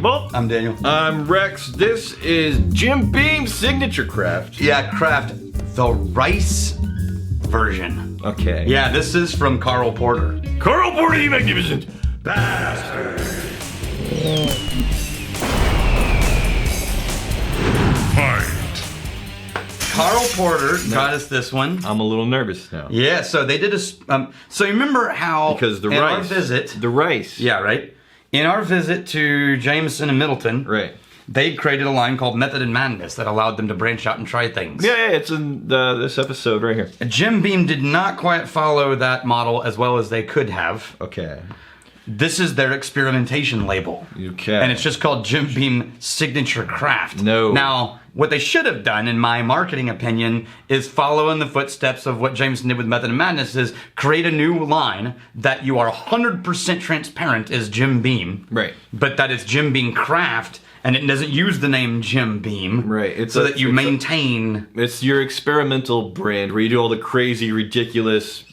Bolt. I'm Daniel. I'm Rex. This is Jim Beam's signature craft. Yeah, craft the rice version. Okay. Yeah, this is from Karl Porter. Karl Porter, you magnificent bastard. Fight. Karl Porter got us this one. I'm a little nervous now. Yeah, so they did a. So you remember how Because the in rice. our visit, The rice. yeah, right. In our visit to Jameson and Middleton, Right. they created a line called Method and Madness that allowed them to branch out and try things. Yeah, it's in this episode right here. Jim Beam did not quite follow that model as well as they could have. Okay. This is their experimentation label. Okay. And it's just called Jim Beam Signature Craft. No. Now, what they should have done, in my marketing opinion, is follow in the footsteps of what Jameson did with Method and Madness, is create a new line that you are 100% transparent is Jim Beam. Right. But that it's Jim Beam Craft, and it doesn't use the name Jim Beam. Right. It's so that you maintain... It's your experimental brand where you do all the crazy, ridiculous,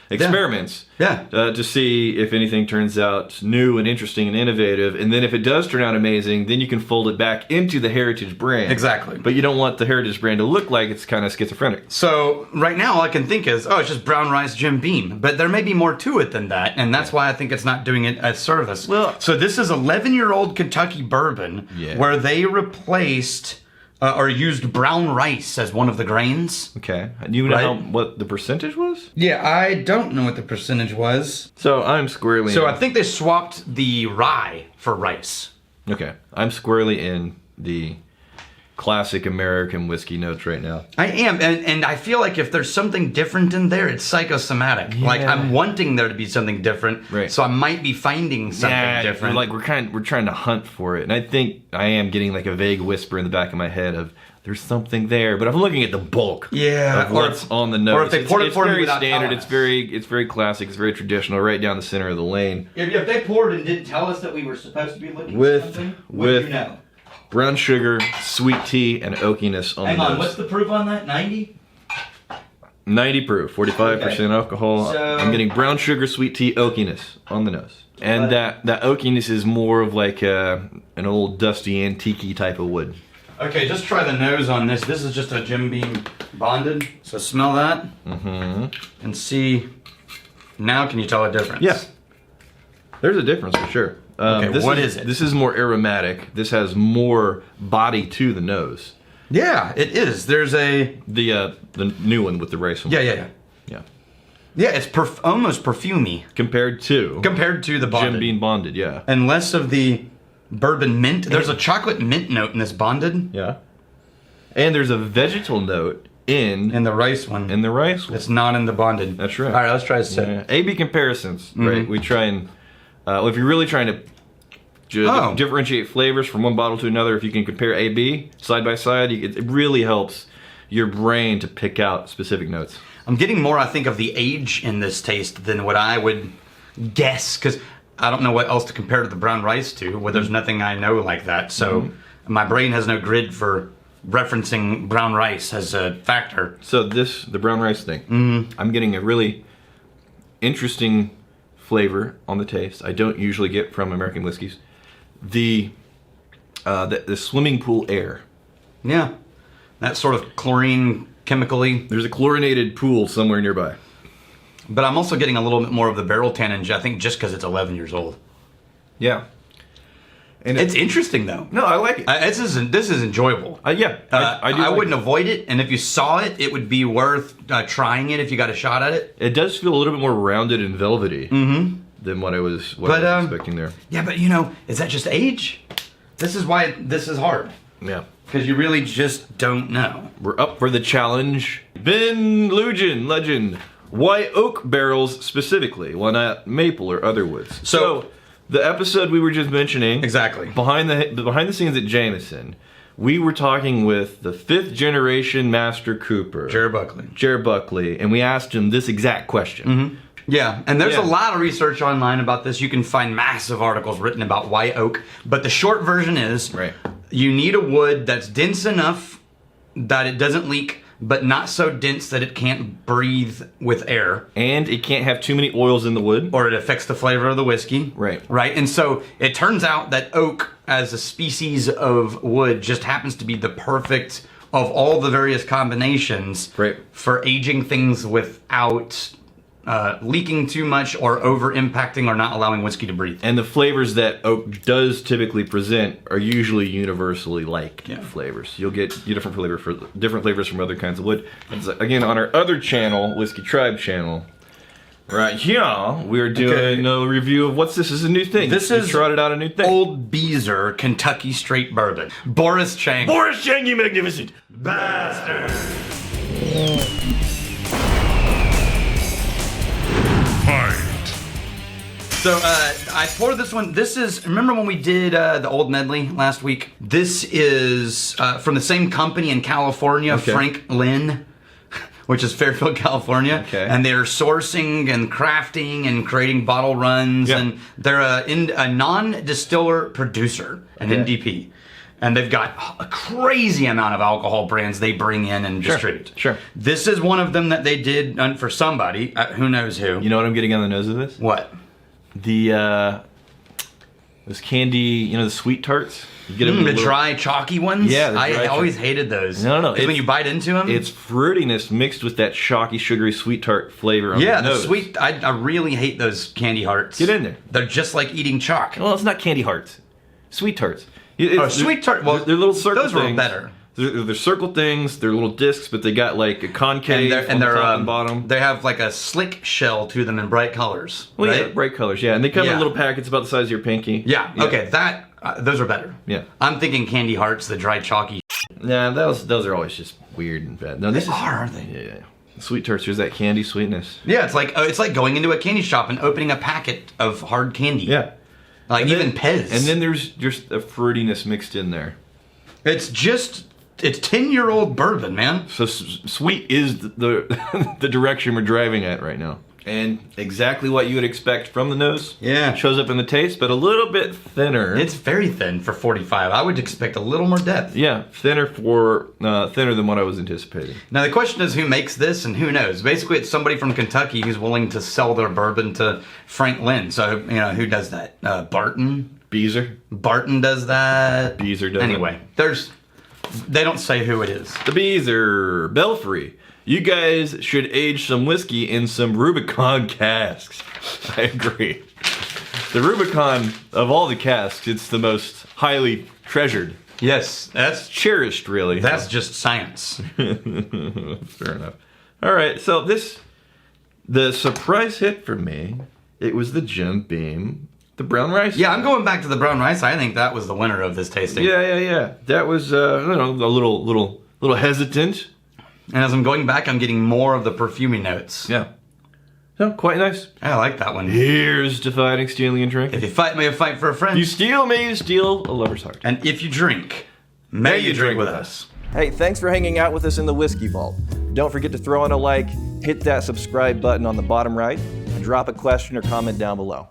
experiments. Yeah. To see if anything turns out new and interesting and innovative. And then if it does turn out amazing, then you can fold it back into the heritage brand. Exactly. But you don't want the heritage brand to look like it's kind of schizophrenic. So right now all I can think is, it's just brown rice Jim Beam. But there may be more to it than that, and that's why I think it's not doing it as service. Well- so this is 11-year-old Kentucky bourbon where they replaced or used brown rice as one of the grains. Okay. Do you know Right. what the percentage was? Yeah, I don't know what the percentage was. So I'm squarely So in. I think they swapped the rye for rice. Okay. I'm squarely in the classic American whiskey notes right now. I am, and I feel like if there's something different in there, it's psychosomatic. Like Yeah. I'm wanting there to be something different, Right. so I might be finding something different. Like we're trying to hunt for it, and I think I am getting like a vague whisper in the back of my head of there's something there, but I'm looking at the bulk. Yeah, of what's on the nose. or if they poured it for me very without standard. telling It's us. very classic. It's very traditional, right down the center of the lane. If they poured and didn't tell us that we were supposed to be looking With- for something, with- would you know? Brown sugar, sweet tea, and oakiness on Hang the on, nose. what's the proof on that? 90? 90 proof, 45% alcohol. So- I'm getting brown sugar, sweet tea, oakiness on the nose. And that oakiness is more of like an old dusty antique type of wood. Okay, just try the nose on this. This is just a Jim Beam bonded. So smell that. Mm-hmm. And see. Now can you tell a difference? Yeah. There's a difference for sure. Okay, what is it? This is more aromatic. This has more body to the nose. Yeah, it is. There's The new one with the rice one. Yeah. Yeah, it's almost perfumey Compared to the bonded. Jim Beam bonded, yeah. And less of the bourbon mint. There's a chocolate mint note in this bonded. Yeah. And there's a vegetal note in the rice one. the rice one. It's not in the bonded. That's right. All right, let's try a sip. Yeah. A/B comparisons, Mm-hmm. right? We try and if you're really trying to differentiate flavors from one bottle to another, if you can compare A/B side by side, it really helps your brain to pick out specific notes. I'm getting more, I think, of the age in this taste than what I would guess, because I don't know what else to compare to the brown rice to, where there's nothing I know like that. So my brain has no grid for referencing brown rice as a factor. So the brown rice thing, I'm getting a really interesting flavor on the taste. I don't usually get from American whiskeys. The swimming pool air. Yeah, that sort of chlorine chemically. There's a chlorinated pool somewhere nearby. But I'm also getting a little bit more of the barrel tannins, I think, just because it's 11 years old. Yeah. And It's interesting, though. no, I like it. This is enjoyable. I do. I like wouldn't it. avoid it, and if you saw it, it would be worth trying it if you got a shot at it. It does feel a little bit more rounded and velvety than what I was expecting there. Yeah, but is that just age? This is why this is hard. Yeah. Because you really just don't know. We're up for the challenge. Ben Lujan, legend. Why oak barrels specifically? Why not maple or other woods? So the episode we were just mentioning, Exactly. behind the scenes at Jameson, we were talking with the 5th generation master cooper, Jared Buckley. and we asked him this exact question. Yeah, and there's Yeah. a lot of research online about this. You can find massive articles written about why oak. But the short version is, Right. you need a wood that's dense enough that it doesn't leak but not so dense that it can't breathe with air. And it can't have too many oils in the wood. Or it affects the flavor of the whiskey. Right. Right. And so it turns out that oak as a species of wood just happens to be the perfect of all the various combinations for aging things without leaking too much or over impacting or not allowing whiskey to breathe. And the flavors that oak does typically present are usually universally liked flavors. You'll get different flavors from other kinds of wood. And so, again, on our other channel, Whiskey Tribe channel, right here, we're doing a review of what's this? This is a new thing. This we is trotted out a new thing. Old Beezer Kentucky Straight Bourbon. Boris Chang. Boris Chang, you magnificent bastard. So I poured this one. This is, remember when we did the Old Medley last week? This is from the same company in California, Frank Lynn, which is Fairfield, California. And they're sourcing and crafting and creating bottle runs. And they're a non-distiller producer, an NDP. And they've got a crazy amount of alcohol brands they bring in and distribute. This is one of them that they did for somebody, who knows who. You know what I'm getting on the nose of this? What? The those candy, you know, the sweet tarts. You get them the dry, chalky ones. Yeah, I always hated those. No. Because when you bite into them, it's fruitiness mixed with that chalky, sugary, sweet tart flavor. On the nose. sweet. I really hate those candy hearts. Get in there. They're just like eating chalk. Well, it's not candy hearts. Sweet tarts. Sweet tart. Well, they're little circle those things. were better. They're circle things. They're little discs, but they got like a concave on the top and bottom. They have like a slick shell to them in bright colors. Well, right? yeah, bright colors. Yeah, and they come in little packets about the size of your pinky. Yeah. Okay. Those are better. Yeah. I'm thinking candy hearts, the dry chalky. Nah, those are always just weird and bad. No, aren't they? Yeah. Sweet tarts. There's that candy sweetness. Yeah, it's like going into a candy shop and opening a packet of hard candy. Yeah. Like even Pez. And then there's just a fruitiness mixed in there. It's 10-year-old bourbon, man. So sweet is the the direction we're driving at right now. And exactly what you would expect from the nose. Yeah. Shows up in the taste, but a little bit thinner. It's very thin for 45. I would expect a little more depth. Yeah, thinner than what I was anticipating. Now the question is who makes this and who knows. Basically it's somebody from Kentucky who's willing to sell their bourbon to Frank Lynn. So, you know, who does that? Barton? Beezer? Barton does that. Beezer does Anyway, they don't say who it is. The Beezer Belfry. You guys should age some whiskey in some Rubicon casks. I agree. The Rubicon, of all the casks, it's the most highly treasured. Yes, that's cherished, really. That's just science. Fair enough. All right, so the surprise hit for me, it was the Jim Beam, the brown rice. Yeah, I'm going back to the brown rice. I think that was the winner of this tasting. Yeah. That was, a little hesitant. And as I'm going back, I'm getting more of the perfumey notes. Yeah. So, quite nice. I like that one. Here's to fighting, stealing, and drinking. If you fight, may you fight for a friend. You steal, may you steal a lover's heart. And if you drink, may you drink with us. Hey, thanks for hanging out with us in the Whiskey Vault. Don't forget to throw in a like, hit that subscribe button on the bottom right, and drop a question or comment down below.